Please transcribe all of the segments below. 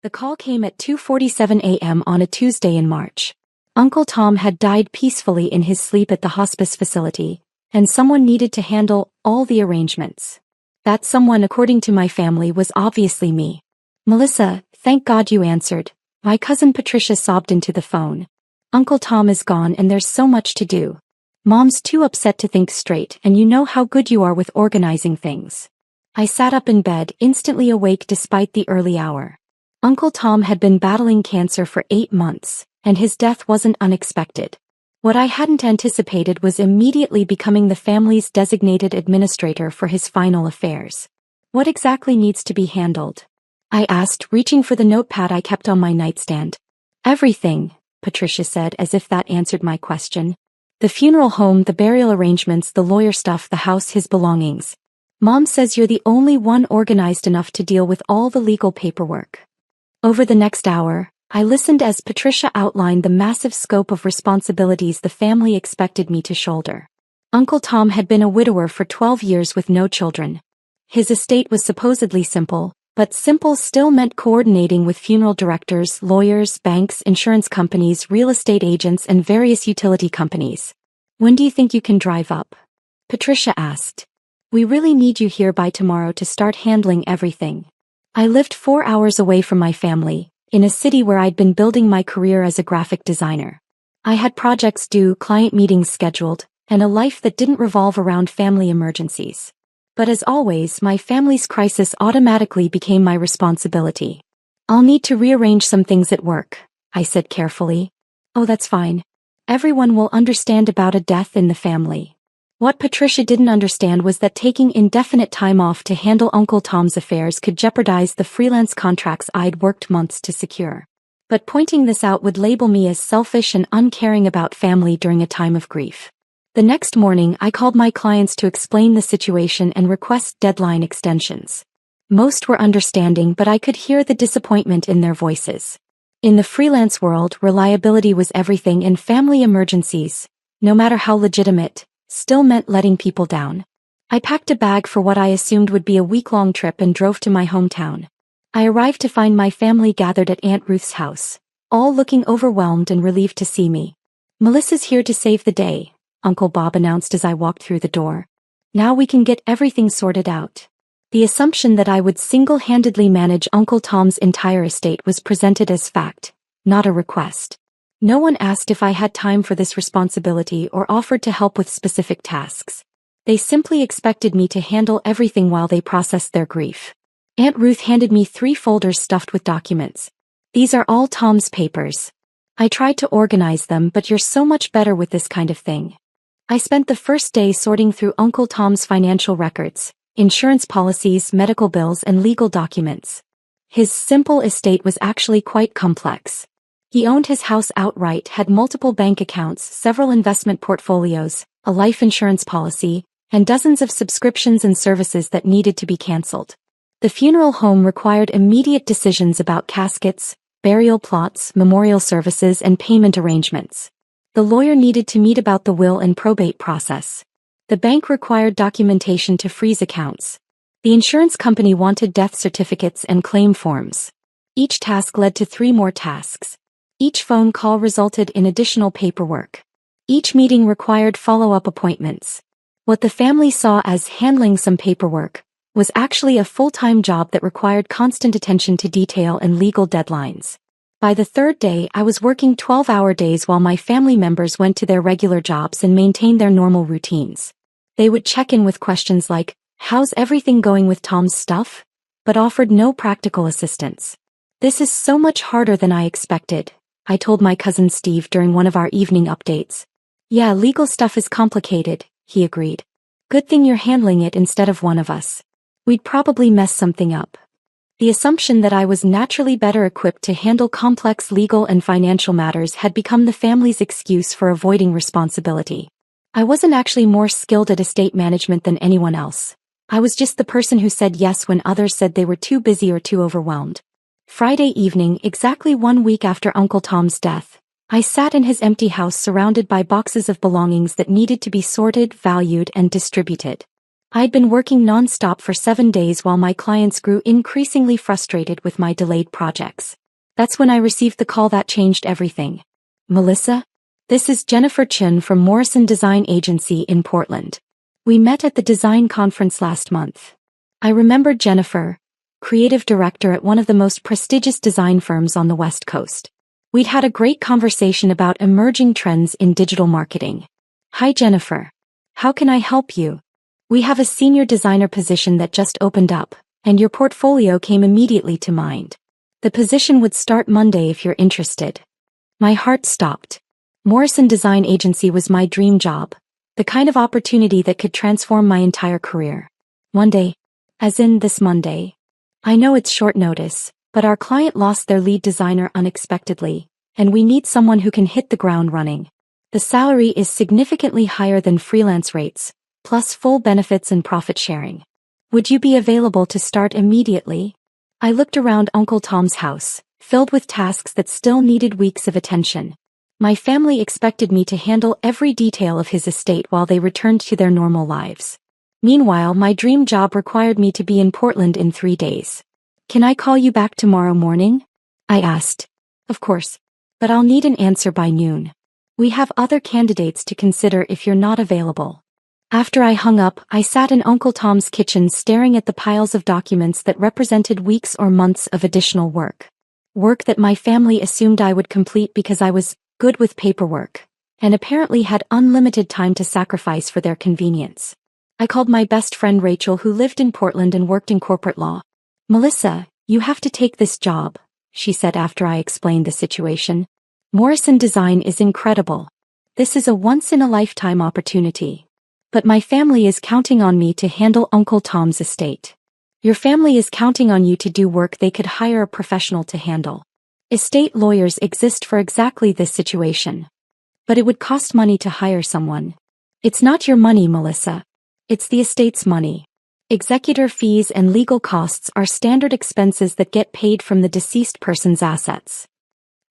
The call came at 2:47 a.m. on a Tuesday in March. Uncle Tom had died peacefully in his sleep at the hospice facility, and someone needed to handle all the arrangements. That someone, according to my family, was obviously me. "Melissa, thank God you answered," my cousin Patricia sobbed into the phone. "Uncle Tom is gone and there's so much to do. Mom's too upset to think straight, and you know how good you are with organizing things." I sat up in bed, instantly awake despite the early hour. Uncle Tom had been battling cancer for 8 months, and his death wasn't unexpected. What I hadn't anticipated was immediately becoming the family's designated administrator for his final affairs. "What exactly needs to be handled?" I asked, reaching for the notepad I kept on my nightstand. "Everything," Patricia said, as if that answered my question. "The funeral home, the burial arrangements, the lawyer stuff, the house, his belongings. Mom says you're the only one organized enough to deal with all the legal paperwork." Over the next hour, I listened as Patricia outlined the massive scope of responsibilities the family expected me to shoulder. Uncle Tom had been a widower for 12 years with no children. His estate was supposedly simple, but simple still meant coordinating with funeral directors, lawyers, banks, insurance companies, real estate agents, and various utility companies. "When do you think you can drive up?" Patricia asked. "We really need you here by tomorrow to start handling everything." I lived 4 hours away from my family, in a city where I'd been building my career as a graphic designer. I had projects due, client meetings scheduled, and a life that didn't revolve around family emergencies. But as always, my family's crisis automatically became my responsibility. "I'll need to rearrange some things at work," I said carefully. "Oh, that's fine. Everyone will understand about a death in the family." What Patricia didn't understand was that taking indefinite time off to handle Uncle Tom's affairs could jeopardize the freelance contracts I'd worked months to secure. But pointing this out would label me as selfish and uncaring about family during a time of grief. The next morning, I called my clients to explain the situation and request deadline extensions. Most were understanding, but I could hear the disappointment in their voices. In the freelance world, reliability was everything, and family emergencies, no matter how legitimate, still meant letting people down. I packed a bag for what I assumed would be a week-long trip and drove to my hometown. I arrived to find my family gathered at Aunt Ruth's house, all looking overwhelmed and relieved to see me. "Melissa's here to save the day," Uncle Bob announced as I walked through the door. "Now we can get everything sorted out." The assumption that I would single-handedly manage Uncle Tom's entire estate was presented as fact, not a request. No one asked if I had time for this responsibility or offered to help with specific tasks. They simply expected me to handle everything while they processed their grief. Aunt Ruth handed me 3 folders stuffed with documents. "These are all Tom's papers. I tried to organize them, but you're so much better with this kind of thing." I spent the first day sorting through Uncle Tom's financial records, insurance policies, medical bills, and legal documents. His simple estate was actually quite complex. He owned his house outright, had multiple bank accounts, several investment portfolios, a life insurance policy, and dozens of subscriptions and services that needed to be cancelled. The funeral home required immediate decisions about caskets, burial plots, memorial services, and payment arrangements. The lawyer needed to meet about the will and probate process. The bank required documentation to freeze accounts. The insurance company wanted death certificates and claim forms. Each task led to 3 more tasks. Each phone call resulted in additional paperwork. Each meeting required follow-up appointments. What the family saw as handling some paperwork was actually a full-time job that required constant attention to detail and legal deadlines. By the 3rd day, I was working 12-hour days while my family members went to their regular jobs and maintained their normal routines. They would check in with questions like, "How's everything going with Tom's stuff?" but offered no practical assistance. "This is so much harder than I expected," I told my cousin Steve during one of our evening updates. "Yeah, legal stuff is complicated," he agreed. "Good thing you're handling it instead of one of us. We'd probably mess something up." The assumption that I was naturally better equipped to handle complex legal and financial matters had become the family's excuse for avoiding responsibility. I wasn't actually more skilled at estate management than anyone else. I was just the person who said yes when others said they were too busy or too overwhelmed. Friday evening, exactly 1 week after Uncle Tom's death, I sat in his empty house surrounded by boxes of belongings that needed to be sorted, valued, and distributed. I'd been working non-stop for 7 days while my clients grew increasingly frustrated with my delayed projects. That's when I received the call that changed everything. Melissa? This is Jennifer Chun from Morrison Design Agency in Portland. We met at the design conference last month. I remembered Jennifer, creative director at one of the most prestigious design firms on the West Coast. We'd had a great conversation about emerging trends in digital marketing. Hi Jennifer. How can I help you? We have a senior designer position that just opened up, and your portfolio came immediately to mind. The position would start Monday if you're interested. My heart stopped. Morrison Design Agency was my dream job, the kind of opportunity that could transform my entire career. One day, as in this Monday. I know it's short notice, but our client lost their lead designer unexpectedly, and we need someone who can hit the ground running. The salary is significantly higher than freelance rates, plus full benefits and profit sharing. Would you be available to start immediately? I looked around Uncle Tom's house, filled with tasks that still needed weeks of attention. My family expected me to handle every detail of his estate while they returned to their normal lives. Meanwhile, my dream job required me to be in Portland in 3 days. Can I call you back tomorrow morning? I asked. Of course. But I'll need an answer by noon. We have other candidates to consider if you're not available. After I hung up, I sat in Uncle Tom's kitchen staring at the piles of documents that represented weeks or months of additional work. Work that my family assumed I would complete because I was good with paperwork, and apparently had unlimited time to sacrifice for their convenience. I called my best friend Rachel, who lived in Portland and worked in corporate law. Melissa, you have to take this job, she said after I explained the situation. Morrison Design is incredible. This is a once-in-a-lifetime opportunity. But my family is counting on me to handle Uncle Tom's estate. Your family is counting on you to do work they could hire a professional to handle. Estate lawyers exist for exactly this situation. But it would cost money to hire someone. It's not your money, Melissa. It's the estate's money. Executor fees and legal costs are standard expenses that get paid from the deceased person's assets.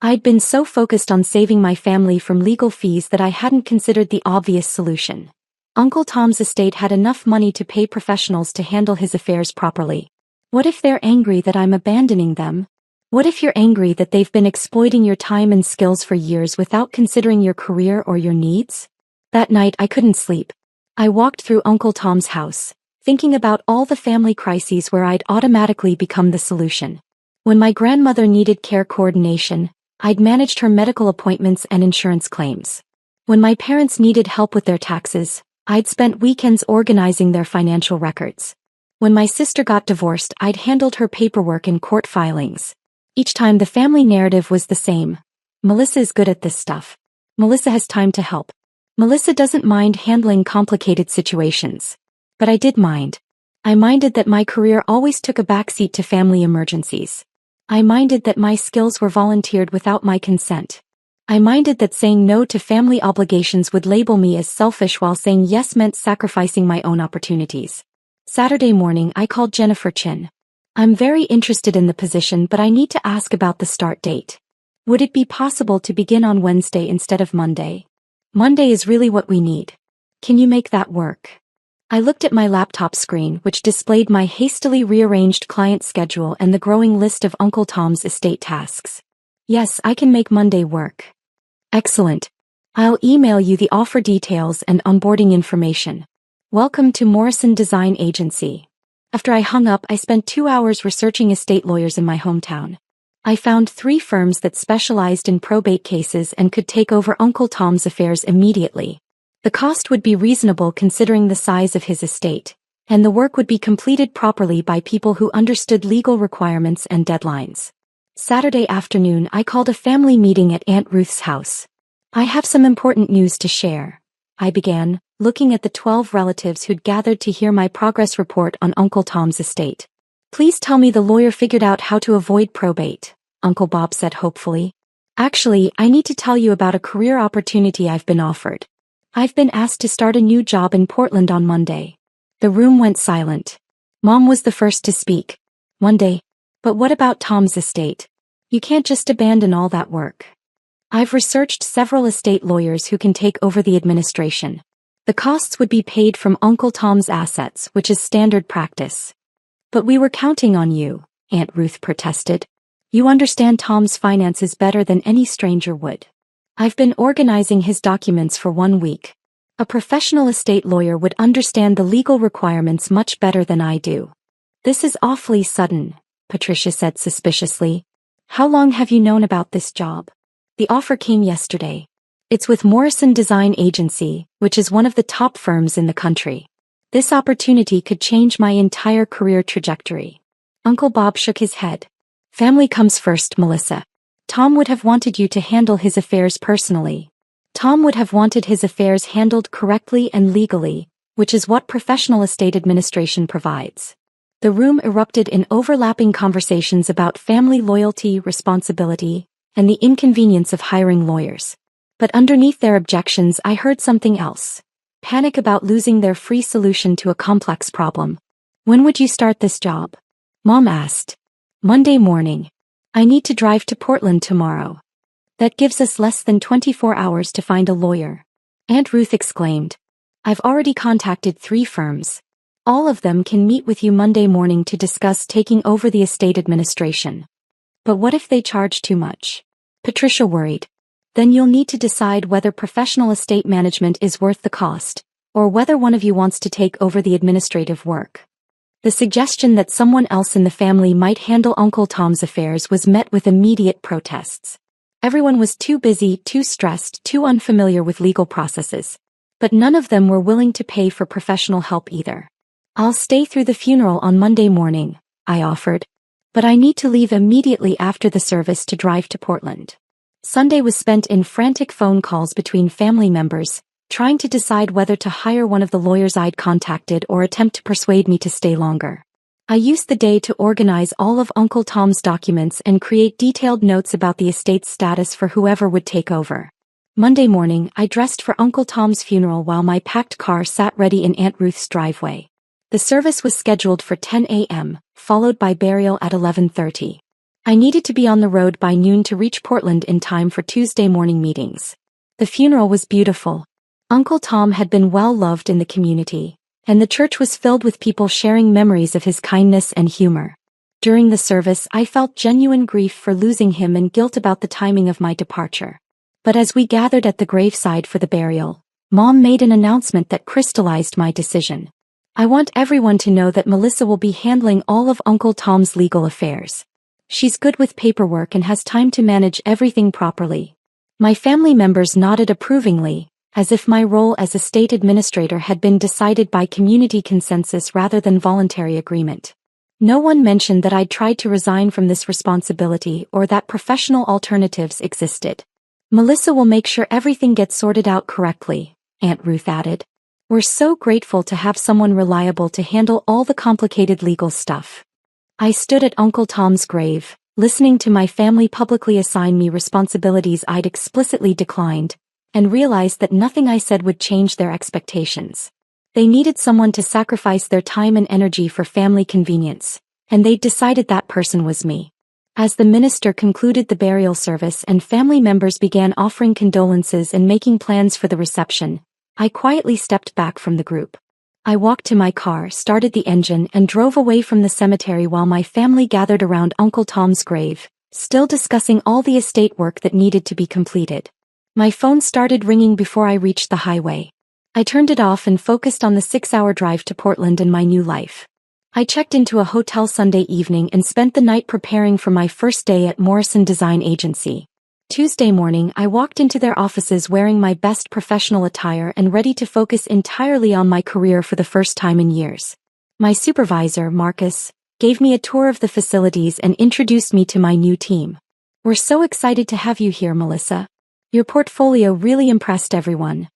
I'd been so focused on saving my family from legal fees that I hadn't considered the obvious solution. Uncle Tom's estate had enough money to pay professionals to handle his affairs properly. What if they're angry that I'm abandoning them? What if you're angry that they've been exploiting your time and skills for years without considering your career or your needs? That night I couldn't sleep. I walked through Uncle Tom's house, thinking about all the family crises where I'd automatically become the solution. When my grandmother needed care coordination, I'd managed her medical appointments and insurance claims. When my parents needed help with their taxes, I'd spent weekends organizing their financial records. When my sister got divorced, I'd handled her paperwork and court filings. Each time the family narrative was the same. Melissa is good at this stuff. Melissa has time to help. Melissa doesn't mind handling complicated situations. But I did mind. I minded that my career always took a backseat to family emergencies. I minded that my skills were volunteered without my consent. I minded that saying no to family obligations would label me as selfish while saying yes meant sacrificing my own opportunities. Saturday morning I called Jennifer Chun. I'm very interested in the position, but I need to ask about the start date. Would it be possible to begin on Wednesday instead of Monday? Monday is really what we need. Can you make that work? I looked at my laptop screen, which displayed my hastily rearranged client schedule and the growing list of Uncle Tom's estate tasks. Yes, I can make Monday work. Excellent. I'll email you the offer details and onboarding information. Welcome to Morrison Design Agency. After I hung up, I spent 2 hours researching estate lawyers in my hometown. I found 3 firms that specialized in probate cases and could take over Uncle Tom's affairs immediately. The cost would be reasonable considering the size of his estate, and the work would be completed properly by people who understood legal requirements and deadlines. Saturday afternoon I called a family meeting at Aunt Ruth's house. I have some important news to share, I began, looking at the 12 relatives who'd gathered to hear my progress report on Uncle Tom's estate. Please tell me the lawyer figured out how to avoid probate, Uncle Bob said hopefully. Actually, I need to tell you about a career opportunity I've been offered. I've been asked to start a new job in Portland on Monday. The room went silent. Mom was the first to speak. One day. But what about Tom's estate? You can't just abandon all that work. I've researched several estate lawyers who can take over the administration. The costs would be paid from Uncle Tom's assets, which is standard practice. But we were counting on you, Aunt Ruth protested. You understand Tom's finances better than any stranger would. I've been organizing his documents for 1 week. A professional estate lawyer would understand the legal requirements much better than I do. This is awfully sudden, Patricia said suspiciously. How long have you known about this job? The offer came yesterday. It's with Morrison Design Agency, which is one of the top firms in the country. This opportunity could change my entire career trajectory. Uncle Bob shook his head. Family comes first, Melissa. Tom would have wanted you to handle his affairs personally. Tom would have wanted his affairs handled correctly and legally, which is what professional estate administration provides. The room erupted in overlapping conversations about family loyalty, responsibility, and the inconvenience of hiring lawyers. But underneath their objections, I heard something else. Panic about losing their free solution to a complex problem. When would you start this job? Mom asked. Monday morning. I need to drive to Portland tomorrow. That gives us less than 24 hours to find a lawyer. Aunt Ruth exclaimed. I've already contacted 3 firms. All of them can meet with you Monday morning to discuss taking over the estate administration. But what if they charge too much? Patricia worried. Then you'll need to decide whether professional estate management is worth the cost, or whether one of you wants to take over the administrative work. The suggestion that someone else in the family might handle Uncle Tom's affairs was met with immediate protests. Everyone was too busy, too stressed, too unfamiliar with legal processes. But none of them were willing to pay for professional help either. I'll stay through the funeral on Monday morning, I offered. But I need to leave immediately after the service to drive to Portland. Sunday was spent in frantic phone calls between family members, trying to decide whether to hire one of the lawyers I'd contacted or attempt to persuade me to stay longer. I used the day to organize all of Uncle Tom's documents and create detailed notes about the estate's status for whoever would take over. Monday morning, I dressed for Uncle Tom's funeral while my packed car sat ready in Aunt Ruth's driveway. The service was scheduled for 10 a.m., followed by burial at 11:30. I needed to be on the road by noon to reach Portland in time for Tuesday morning meetings. The funeral was beautiful. Uncle Tom had been well loved in the community, and the church was filled with people sharing memories of his kindness and humor. During the service, I felt genuine grief for losing him and guilt about the timing of my departure. But as we gathered at the graveside for the burial, Mom made an announcement that crystallized my decision. I want everyone to know that Melissa will be handling all of Uncle Tom's legal affairs. She's good with paperwork and has time to manage everything properly. My family members nodded approvingly, as if my role as estate administrator had been decided by community consensus rather than voluntary agreement. No one mentioned that I'd tried to resign from this responsibility or that professional alternatives existed. Melissa will make sure everything gets sorted out correctly, Aunt Ruth added. We're so grateful to have someone reliable to handle all the complicated legal stuff. I stood at Uncle Tom's grave, listening to my family publicly assign me responsibilities I'd explicitly declined, and realized that nothing I said would change their expectations. They needed someone to sacrifice their time and energy for family convenience, and they'd decided that person was me. As the minister concluded the burial service and family members began offering condolences and making plans for the reception, I quietly stepped back from the group. I walked to my car, started the engine, and drove away from the cemetery while my family gathered around Uncle Tom's grave, still discussing all the estate work that needed to be completed. My phone started ringing before I reached the highway. I turned it off and focused on the 6-hour drive to Portland and my new life. I checked into a hotel Sunday evening and spent the night preparing for my first day at Morrison Design Agency. Tuesday morning, I walked into their offices wearing my best professional attire and ready to focus entirely on my career for the first time in years. My supervisor, Marcus, gave me a tour of the facilities and introduced me to my new team. We're so excited to have you here, Melissa. Your portfolio really impressed everyone.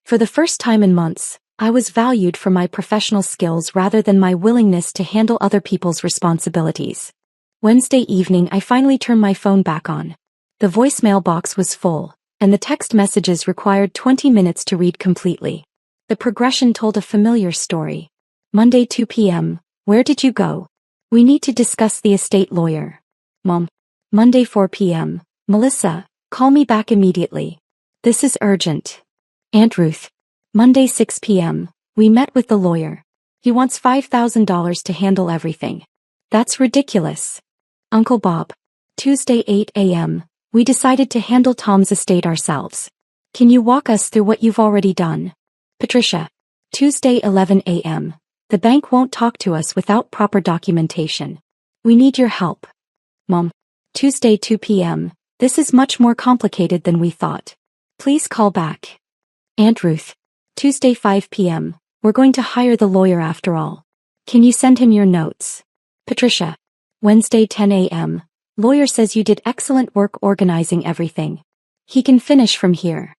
For the first time in months, I was valued for my professional skills rather than my willingness to handle other people's responsibilities. Wednesday evening, I finally turned my phone back on. The voicemail box was full, and the text messages required 20 minutes to read completely. The progression told a familiar story. Monday 2 p.m., where did you go? We need to discuss the estate lawyer. Mom. Monday 4 p.m., Melissa, call me back immediately. This is urgent. Aunt Ruth. Monday 6 p.m. We met with the lawyer. He wants $5,000 to handle everything. That's ridiculous. Uncle Bob. Tuesday 8 a.m. We decided to handle Tom's estate ourselves. Can you walk us through what you've already done? Patricia. Tuesday 11 a.m. The bank won't talk to us without proper documentation. We need your help. Mom. Tuesday 2 p.m. This is much more complicated than we thought. Please call back. Aunt Ruth. Tuesday 5 p.m. We're going to hire the lawyer after all. Can you send him your notes? Patricia. Wednesday 10 a.m. Lawyer says you did excellent work organizing everything. He can finish from here.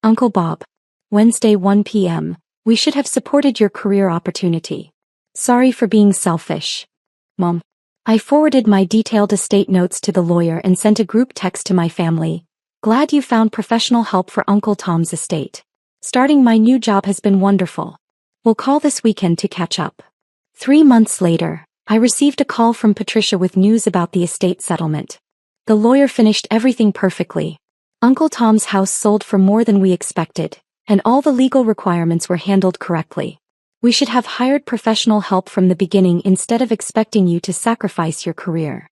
Uncle Bob. Wednesday 1 p.m. We should have supported your career opportunity. Sorry for being selfish. Mom. I forwarded my detailed estate notes to the lawyer and sent a group text to my family. Glad you found professional help for Uncle Tom's estate. Starting my new job has been wonderful. We'll call this weekend to catch up. 3 months later, I received a call from Patricia with news about the estate settlement. The lawyer finished everything perfectly. Uncle Tom's house sold for more than we expected, and all the legal requirements were handled correctly. We should have hired professional help from the beginning instead of expecting you to sacrifice your career.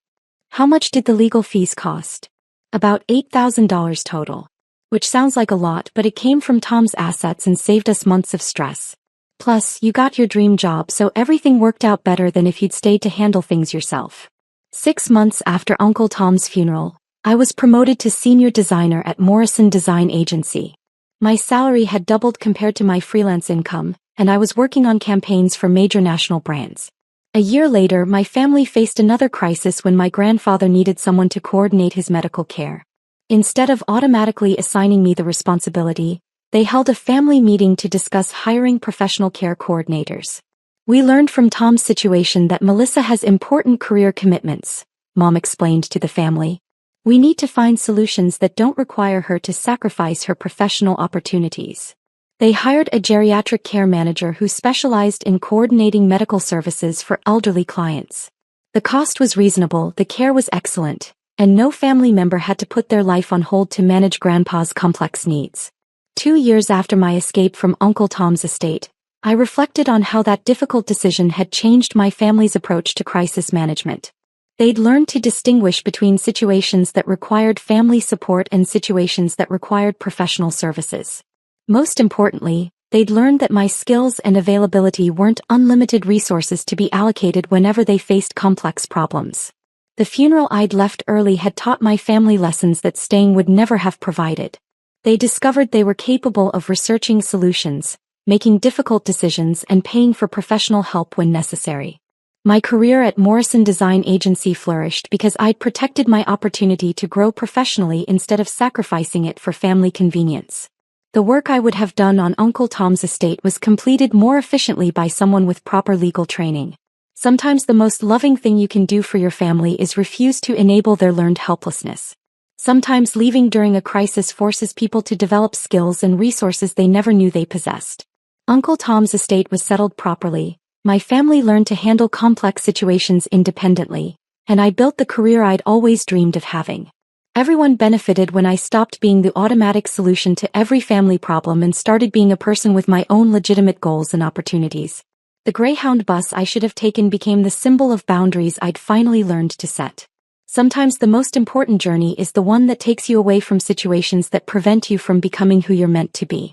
How much did the legal fees cost? About $8,000 total. Which sounds like a lot, but it came from Tom's assets and saved us months of stress. Plus, you got your dream job, so everything worked out better than if you'd stayed to handle things yourself. 6 months after Uncle Tom's funeral, I was promoted to senior designer at Morrison Design Agency. My salary had doubled compared to my freelance income, and I was working on campaigns for major national brands. A year later, my family faced another crisis when my grandfather needed someone to coordinate his medical care. Instead of automatically assigning me the responsibility, they held a family meeting to discuss hiring professional care coordinators. We learned from Tom's situation that Melissa has important career commitments, Mom explained to the family. We need to find solutions that don't require her to sacrifice her professional opportunities. They hired a geriatric care manager who specialized in coordinating medical services for elderly clients. The cost was reasonable, the care was excellent, and no family member had to put their life on hold to manage Grandpa's complex needs. 2 years after my escape from Uncle Tom's estate, I reflected on how that difficult decision had changed my family's approach to crisis management. They'd learned to distinguish between situations that required family support and situations that required professional services. Most importantly, they'd learned that my skills and availability weren't unlimited resources to be allocated whenever they faced complex problems. The funeral I'd left early had taught my family lessons that staying would never have provided. They discovered they were capable of researching solutions, making difficult decisions, and paying for professional help when necessary. My career at Morrison Design Agency flourished because I'd protected my opportunity to grow professionally instead of sacrificing it for family convenience. The work I would have done on Uncle Tom's estate was completed more efficiently by someone with proper legal training. Sometimes the most loving thing you can do for your family is refuse to enable their learned helplessness. Sometimes leaving during a crisis forces people to develop skills and resources they never knew they possessed. Uncle Tom's estate was settled properly, my family learned to handle complex situations independently, and I built the career I'd always dreamed of having. Everyone benefited when I stopped being the automatic solution to every family problem and started being a person with my own legitimate goals and opportunities. The Greyhound bus I should have taken became the symbol of boundaries I'd finally learned to set. Sometimes the most important journey is the one that takes you away from situations that prevent you from becoming who you're meant to be.